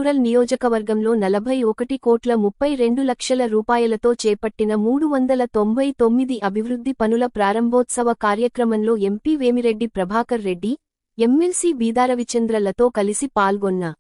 Rural నియోజకవర్గంలో 41,32,00,000 రూపాయలతో చేపట్టిన 399 అభివృద్ధి పనుల ప్రారంభోత్సవ కార్యక్రమంలో ఎంపీ వేమిరెడ్డి ప్రభాకర్ రెడ్డి, ఎమ్మెల్సీ బీదారవిచంద్రలతో కలిసి పాల్గొన్న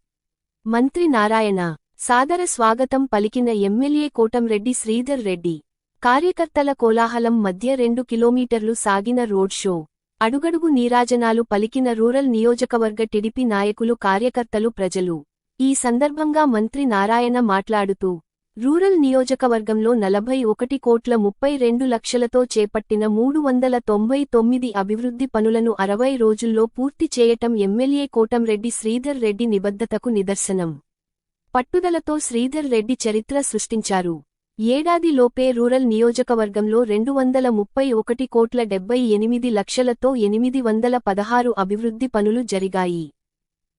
మంత్రి నారాయణ సాదర స్వాగతం పలికిన ఎమ్మెల్యే కోటంరెడ్డి శ్రీధర్ రెడ్డి. కార్యకర్తల కోలాహలం మధ్య 2 కిలోమీటర్లు సాగిన రోడ్ షో. అడుగడుగు నీరాజనాలు పలికిన రూరల్ నియోజకవర్గ టీడీపీ నాయకులు, కార్యకర్తలు, ప్రజలు. ఈ సందర్భంగా మంత్రి నారాయణ మాట్లాడుతూ, రూరల్ నియోజకవర్గంలో 41,32,00,000తో చేపట్టిన 399 అభివృద్ధి పనులను 60 రోజుల్లో పూర్తి చేయటం ఎమ్మెల్యే కోటంరెడ్డి శ్రీధర్ రెడ్డి నిబద్ధతకు నిదర్శనం. పట్టుదలతో శ్రీధర్ రెడ్డి చరిత్ర సృష్టించారు. ఏడాదిలోపే రూరల్ నియోజకవర్గంలో 231,78,00,000తో 816 అభివృద్ధి పనులు జరిగాయి.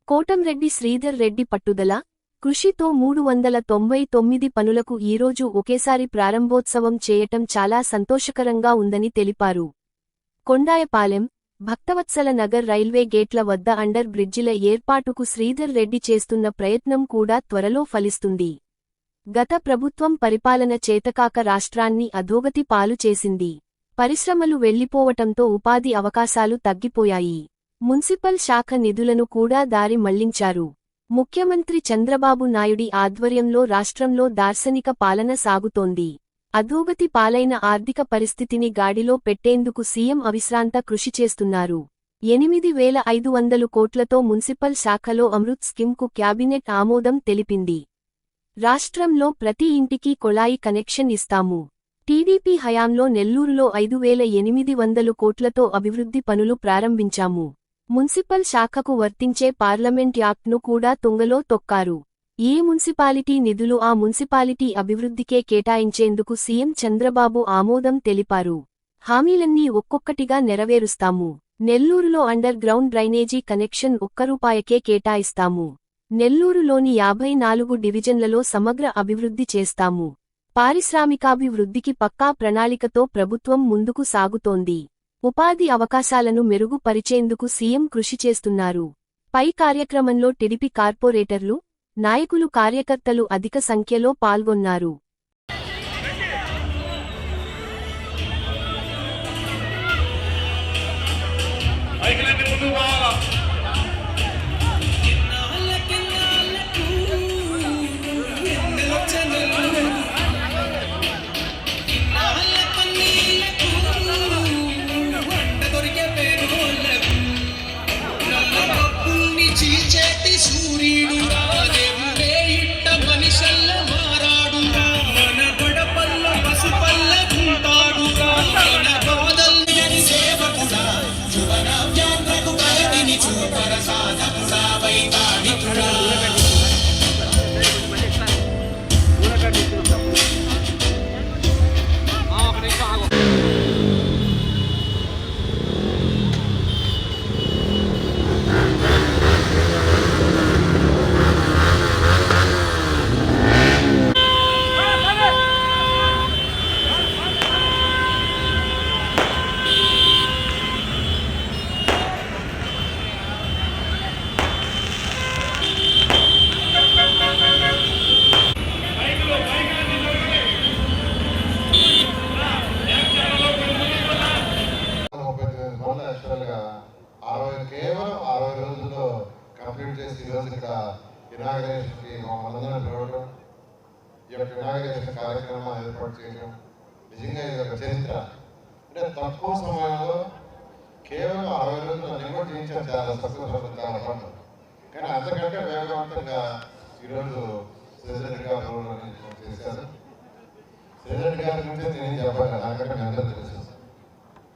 కోటంరెడ్డి శ్రీధర్ రెడ్డి పట్టుదల, కృషితో 399 పనులకు ఈరోజు ఒకేసారి ప్రారంభోత్సవం చేయటం చాలా సంతోషకరంగా ఉందని తెలిపారు. కొండాయపాలెం, భక్తవత్సల నగర్ రైల్వే గేట్ల వద్ద అండర్ బ్రిడ్జిల ఏర్పాటుకు శ్రీధర్ రెడ్డి చేస్తున్న ప్రయత్నం కూడా త్వరలో ఫలిస్తుంది. గత ప్రభుత్వం పరిపాలన చేతకాక రాష్ట్రాన్ని అధోగతి పాలు చేసింది. పరిశ్రమలు వెళ్లిపోవటంతో ఉపాధి అవకాశాలు తగ్గిపోయాయి. మున్సిపల్ శాఖ నిధులను కూడా దారి మళ్లించారు. ముఖ్యమంత్రి చంద్రబాబు నాయుడి ఆధ్వర్యంలో రాష్ట్రంలో దార్శనిక పాలన సాగుతోంది. అధోగతి పాలైన ఆర్థిక పరిస్థితిని గాడిలో పెట్టేందుకు సీఎం అవిశ్రాంత కృషి చేస్తున్నారు. 8,500 కోట్లతో మున్సిపల్ శాఖలో అమృత్ స్కీమ్కు క్యాబినెట్ ఆమోదం తెలిపింది. రాష్ట్రంలో ప్రతి ఇంటికి కొళాయి కనెక్షన్ ఇస్తాము. టీడీపీ హయాంలో నెల్లూరులో 5,800 కోట్లతో అభివృద్ధి పనులు ప్రారంభించాము. మున్సిపల్ శాఖకు వర్తించే పార్లమెంట్ యాక్ట్ను కూడా తుంగలో తొక్కారు. ఏ మున్సిపాలిటీ నిధులు ఆ మున్సిపాలిటీ అభివృద్ధికే కేటాయించేందుకు సీఎం చంద్రబాబు ఆమోదం తెలిపారు. హామీలన్నీ ఒక్కొక్కటిగా నెరవేరుస్తాము. నెల్లూరులో అండర్ గ్రౌండ్ డ్రైనేజీ కనెక్షన్ ₹1 కేటాయిస్తాము. నెల్లూరులోని 54 డివిజన్లలో సమగ్ర అభివృద్ధి చేస్తాము. పారిశ్రామికాభివృద్ధికి పక్కా ప్రణాళికతో ప్రభుత్వం ముందుకు సాగుతోంది. ఉపాధి అవకాశాలను మెరుగుపరిచేందుకు సీఎం కృషి చేస్తున్నారు. పై కార్యక్రమంలో టీడీపీ కార్పొరేటర్లు, నాయకులు, కార్యకర్తలు అధిక సంఖ్యలో పాల్గొన్నారు. కేవలం 60 రోజుల్లో కంప్లీట్ చేసి ఈరోజు ఇక్కడ ఇనాగరేషన్కి మనందరం పిలవడం, ఈ యొక్క ఇనాగరేషన్ కార్యక్రమం ఏర్పాటు చేయడం నిజంగా ఇది ఒక చరిత్ర. అంటే తక్కువ సమయంలో కేవలం 60 రోజుల్లో నేను కూడా చేయించాను, చాలా తక్కువ చాలా పనులు. కానీ అంతకంటే వేగవంతంగా ఈరోజు శ్రీధర్ గారు చేశారు. శ్రీధర్ గారి గురించి నేనేం చెప్పాలి, నాకంటే మీ అందరూ తెలుసు.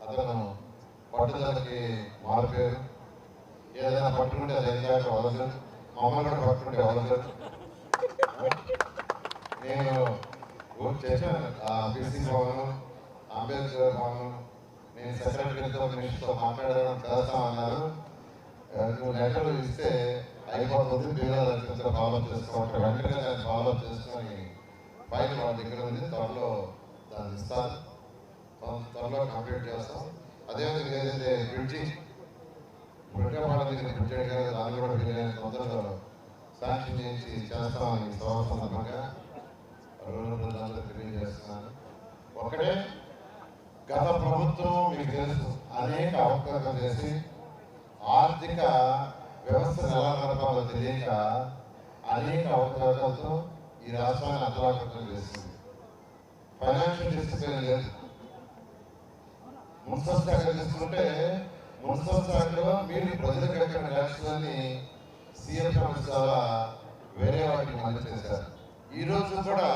అతను పట్టుదలకి మారిపోయారు. ఏదైనా పట్టుకుంటే అది అయ్యాక వదలరు, మమ్మల్ని కూడా పట్టుకుంటే వదలరు. నేను ఓట్ చేశాను. బీసీ భవన్, అంబేద్కర్ భవన్, నేను సెక్రటరీతో మినిస్టర్తో మాట్లాడడం చేస్తామన్నారు. నువ్వు లెటర్లు ఇస్తే అయిపోతుంది, బీదాలు ఫాలో చేసుకోవాలి. వెంటనే దాన్ని ఫాలో చేసుకొని ఫైల్ వాళ్ళ దగ్గర ఉంది, త్వరలో దాన్ని ఇస్తాను, త్వరలో కంప్లీట్ చేస్తాం. అదేవిధంగా ఏదైతే బ్రిడ్జి బ్రిడ్జి దగ్గర బ్రిడ్జ్ అడిగారు, దాన్ని కూడా వీలైన తొందరగా శాంక్షన్ చేసి చేస్తామని సందర్భంగా ప్రజలందరూ తెలియజేస్తున్నాను. ఒకటే, గత ప్రభుత్వం మీకు తెలుసు అనేక అవకాశాలు చేసి ఆర్థిక వ్యవస్థను ఎలా నడపాలో తెలియక అనేక అవకాశాలతో ఈ రాష్ట్రాన్ని అతలాకుతలం చేసింది. ఫైనాన్షియల్ డిసిప్లిన్ లేదు. మున్సిపల్ శాఖ తీసుకుంటే మున్సిపల్ శాఖలో మీరు ప్రజలకు కట్టిన ట్యాక్స్లని సీఎం ఫండ్స్ ద్వారా వేరే వాటికి మళ్ళీ చేశారు. ఈరోజు కూడా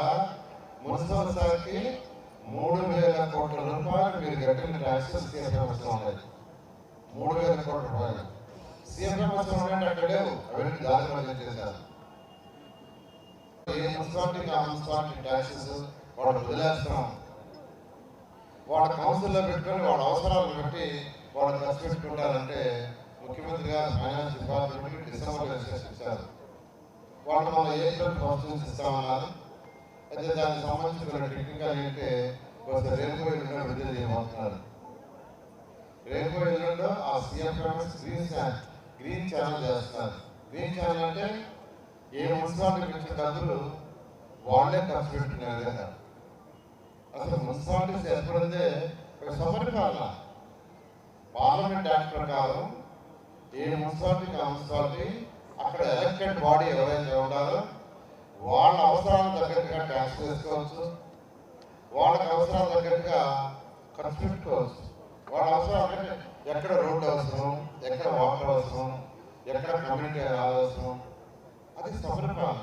మున్సిపల్ శాఖకి 3,000 కోట్ల రూపాయలు మీరు కట్టిన ట్యాక్స్ సీఎం ఫండ్స్ ఉన్నాయి. 3,000 కోట్ల రూపాయలు సీఎం ఫండ్స్ ఉన్నాయంటే అక్కడ లేవు, అవన్నీ దారి చేశారు. ఏ మున్సిపాలిటీకి ఆ మున్సిపాలిటీ ట్యాక్సెస్ వాళ్ళు వదిలేస్తున్నాం. వాళ్ళ కౌన్సిల్లో పెట్టుకొని వాళ్ళ అవసరాలను బట్టి వాళ్ళు ఖర్చు పెట్టుకుంటారంటే ముఖ్యమంత్రి గారు ఫైనాన్స్ డిపార్ట్మెంట్కి డిసెంబర్లో ఇన్స్ట్రక్షన్ ఇచ్చారు. వాళ్ళు మన ఏప్రిల్ 1 నుంచి ఇస్తామన్నారు. అయితే దానికి సంబంధించిన టెక్నికల్ ఏంటంటే కొంచెం రేపు ఎల్లుండో విడుదల చేయబోతున్నారు. రేపు ఎల్లుండో ఆ సిఎఫ్ఎంఎస్ గ్రీన్ ఛానల్ చేస్తున్నారు. గ్రీన్ ఛానల్ అంటే ఏ మున్సిపాలిటీ ఇచ్చిన డబ్బులు వాళ్ళే ఖర్చు పెట్టుకునే విధంగా. అసలు మున్సిపాలిటీస్ ఏర్పడితే ఒక సమరిపాలన పార్లమెంట్ యాక్ట్ ప్రకారం ఏ మున్సిపాలిటీకి ఆ మున్సిపాలిటీ అక్కడ ఎలక్టెడ్ బాడీ ఎవరైతే ఉండాలో వాళ్ళ అవసరాలకు తగ్గట్టుగా ట్యాక్స్ వేసుకోవచ్చు, వాళ్ళకి అవసరాలు తగ్గట్టుగా ఖర్చు పెట్టుకోవచ్చు. వాళ్ళ అవసరాలు ఎక్కడ రోడ్డు అవసరం, ఎక్కడ వాటర్ అవసరం, ఎక్కడ కమ్యూనిటీ అవసరం, అది సమరిపాలన.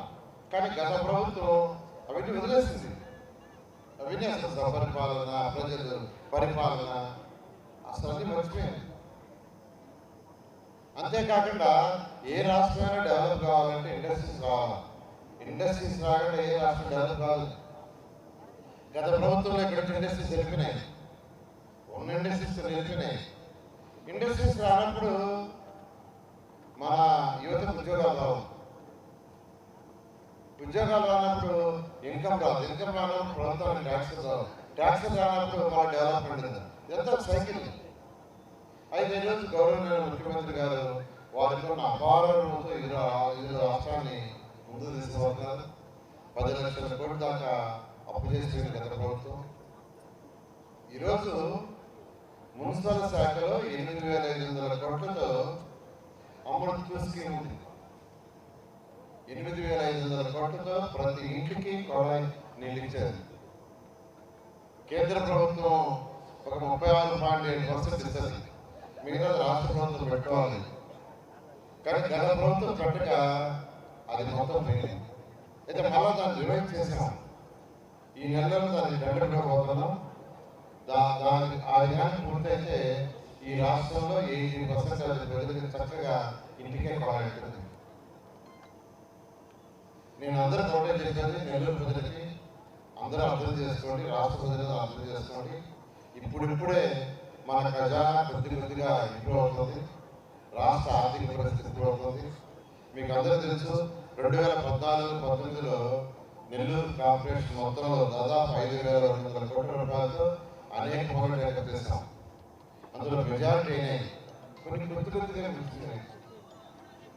కానీ గత ప్రభుత్వం అవన్నీ వదిలేసింది. అవన్నీ అసలు సమరిపాలన, ప్రజలు పరిపాలన అసలు అన్నీ మర్చిపోయింది. అంతేకాకుండా ఏ రాష్ట్రమైనా డెవలప్ కావాలంటే ఇండస్ట్రీస్ రావాలి. ఇండస్ట్రీస్ రాకుండా ఏ రాష్ట్రం డెవలప్ కావాలి. గత ప్రభుత్వంలో ఇక్కడ ఇండస్ట్రీస్ వెళ్ళిపోయినాయి, ఉన్న ఇండస్ట్రీస్ వెళ్ళిపోయినాయి. ఇండస్ట్రీస్ రానప్పుడు మన యువతకు ఉద్యోగాలు రావు. ఉద్యోగాలు రానప్పుడు ఇన్కమ్ రాదు. ఇన్కమ్ రానప్పుడు ప్రభుత్వానికి ట్యాక్సెస్ రావు. ట్యాక్సెస్ రానప్పుడు మన డెవలప్మెంట్ ఉంది. ఎంత సైకిల్. అయితే ఈరోజు గౌరవనీయ ముఖ్యమంత్రి గారు వారితో ఉన్న అపారంతో ఇది రాష్ట్రాన్ని ముందు తీసుకుపోతున్నారు. 10 లక్షల కోట్ల దాకా అప్పు చేసింది గత ప్రభుత్వం. ఈరోజు మున్సిపల్ శాఖలో 8,500 కోట్లతో అమృత్ స్కీమ్ ఉంది. 8,500 కోట్లతో ప్రతి ఇంటికి కొళాయి నీళ్ళు ఇచ్చేది. కేంద్ర ప్రభుత్వం ఒక 36.7% ఇస్తుంది. మిగతా రాష్ట్ర ప్రభుత్వం పెట్టుకోవాలి. కానీ గత ప్రభుత్వం పెట్టగా అది మొత్తం పోయింది. అయితే మళ్ళా దాన్ని రివైజ్ చేసాం. ఈ నెలలో దాన్ని డెవలప్పోతున్నాం. దాని ఆ విధానం పూర్తయితే ఈ రాష్ట్రంలో 80% ప్రజలకు చక్కగా ఇంటికే కావాలంటుంది. నేను అందరూ నోటే చేసేది నెల్లూరు ప్రజలకి అందరూ అర్థం చేసుకోండి, రాష్ట్ర ప్రజలను అర్థం చేసుకోండి. ఇప్పుడిప్పుడే మన ఖజానా కొద్దిగా ఇంప్రూవ్ అవుతుంది. రాష్ట్ర ఆర్థిక పరిస్థితి ఇంప్రూవ్ అవుతుంది. మీకు అందరూ తెలుసు 2014-19లో నెల్లూరు కార్పొరేషన్ మొత్తంలో దాదాపు 5,200 కోట్ల రూపాయలతో అనేక పనులు డెవలప్ చేస్తాం. అందులో మెజారిటీ అయినాయి. కొన్ని కొద్దిగా మిగిలినాయి.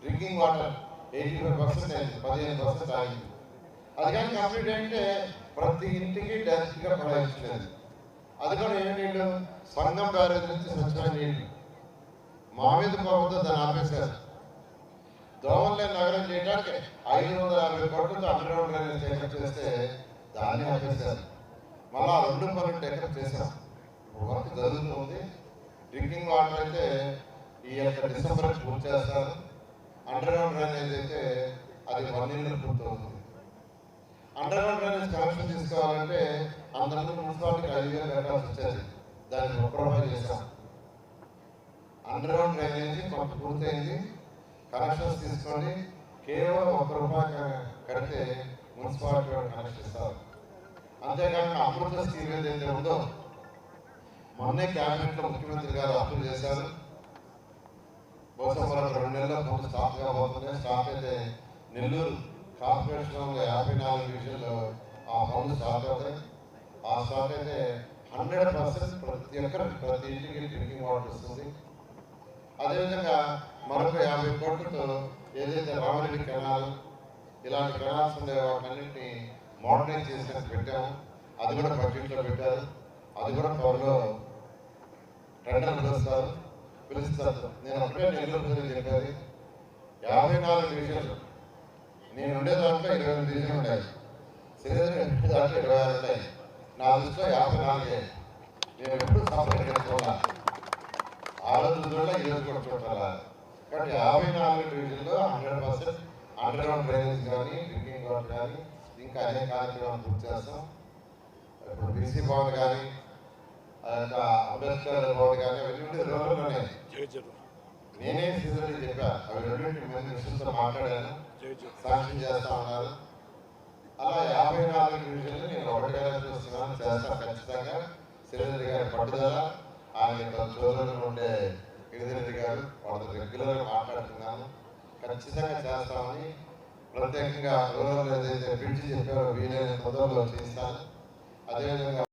డ్రింకింగ్ వాటర్ 85%, 15% ఆగింది. అది కానీ కంప్లీట్ అంటే ప్రతి ఇంటికి డైరెక్ట్గా ప్రవహించలేదు. అది కూడా ఏ నీళ్ళు, సంగం బ్యారేజ్ నుంచి స్వచ్ఛమైన నీళ్ళు. మా మీద కోపంతో దాన్ని ఆపేశారు. దోమల్ని నగరం చేయడానికి 550 కోట్లతో అండర్గ్రౌండ్ డ్రైనేజ్ టేకప్ చేస్తే దాన్ని ఆపేశారు. మళ్ళా 2 పనులు టేకప్ చేశాం. వర్క్ జరుగుతుంది. డ్రింకింగ్ వాటర్ అయితే ఈ యొక్క డిసెంబర్ పూర్తి చేస్తారు. అండర్గ్రౌండ్ డ్రైనేజ్ అయితే అది 1 year పూర్తవుతుంది. అండర్గ్రౌండ్ డ్రైనేజ్ కనెక్షన్ తీసుకోవాలంటే అందరూ మున్సిపాలిటీకి 5,000 కట్టాల్సి వచ్చేది. దాన్ని 1 రూపాయి చేశాం. అండర్గ్రౌండ్ డ్రైనేజ్ కొంత పూర్తయింది. కనెక్షన్స్ తీసుకోండి. కేవలం 1 రూపాయి కడితే మున్సిపాలిటీ కనెక్షన్ ఇస్తారు. అంతేకాకుండా అమృత స్కీమ్ ఏదైతే ఉందో మొన్నే క్యాబినెట్లో ముఖ్యమంత్రి గారు అప్రూవ్ చేశారు. బహుశా మరొక 2 నెలల్లో కొంత స్టార్ట్ కాబోతుంది. స్టార్ట్ అయితే నెల్లూరు కార్పొరేషన్లో 54 డివిజన్లో ఆ పనులు స్టార్ట్ అవుతాయి. ఆ స్టార్ట్ అయితే 100% ప్రతి ఇంటికి డ్రింకింగ్ వాటర్ వస్తుంది. అదేవిధంగా మరొక 50 కోట్లతో ఏదైతే రామరెడ్డి కెనాల్, ఇలాంటి కెనాల్స్ ఉండే వాటన్నింటినీ మోడర్నైజ్ చేసినట్టు పెట్టాము. అది కూడా బడ్జెట్లో పెట్టారు. అది కూడా త్వరలో టెండర్ పిలుస్తారు. నేను అప్పుడే నెల్లూరు గురించి చెప్పేది 54 డివిజన్లు. నేను ఉండే దాంట్లో 20 డివిజన్లు ఉన్నాయి. శ్రీధర్ ఉండే దాంట్లో 26 ఉన్నాయి. నా దృష్టిలో 54. నేను ఎప్పుడు సపరేట్ చేసుకోవాలా, ఆ రోజు చూడాలా, ఈ రోజు కూడా చూడాలా. కాబట్టి 54 డివిజన్లో 100% అండర్ గ్రౌండ్ డ్రైనేజ్ కానీ, డ్రింకింగ్ వాటర్ కానీ, ఇంకా అనేక కార్యక్రమాలు పూర్తి చేస్తాం. ఇప్పుడు బీసీ భవన్ కానీ, అంబేద్కర్ భవన్ కానీ అవన్నీ రూరల్లోనే. నేనే శ్రీధర్కి చెప్పా, అవి రెండింటి మంది విషయంతో మాట్లాడాను, శాంక్షన్ చేస్తా ఉన్నారు. అలా 54 డివిజన్లు నేను ఒకటిగా చూస్తున్నాను, చేస్తాను ఖచ్చితంగా. శ్రీధర్ గారి పట్టుదల, ఆయన చోదరులు ఉండే గిరిధరెడ్డి గారు వాళ్ళతో రెగ్యులర్గా మాట్లాడుతున్నాను. ఖచ్చితంగా చేస్తామని, ప్రత్యేకంగా రూరల్ ఏదైతే బ్రిడ్జ్ చెప్పారో వీలైన తొందరలో చేస్తాను. అదేవిధంగా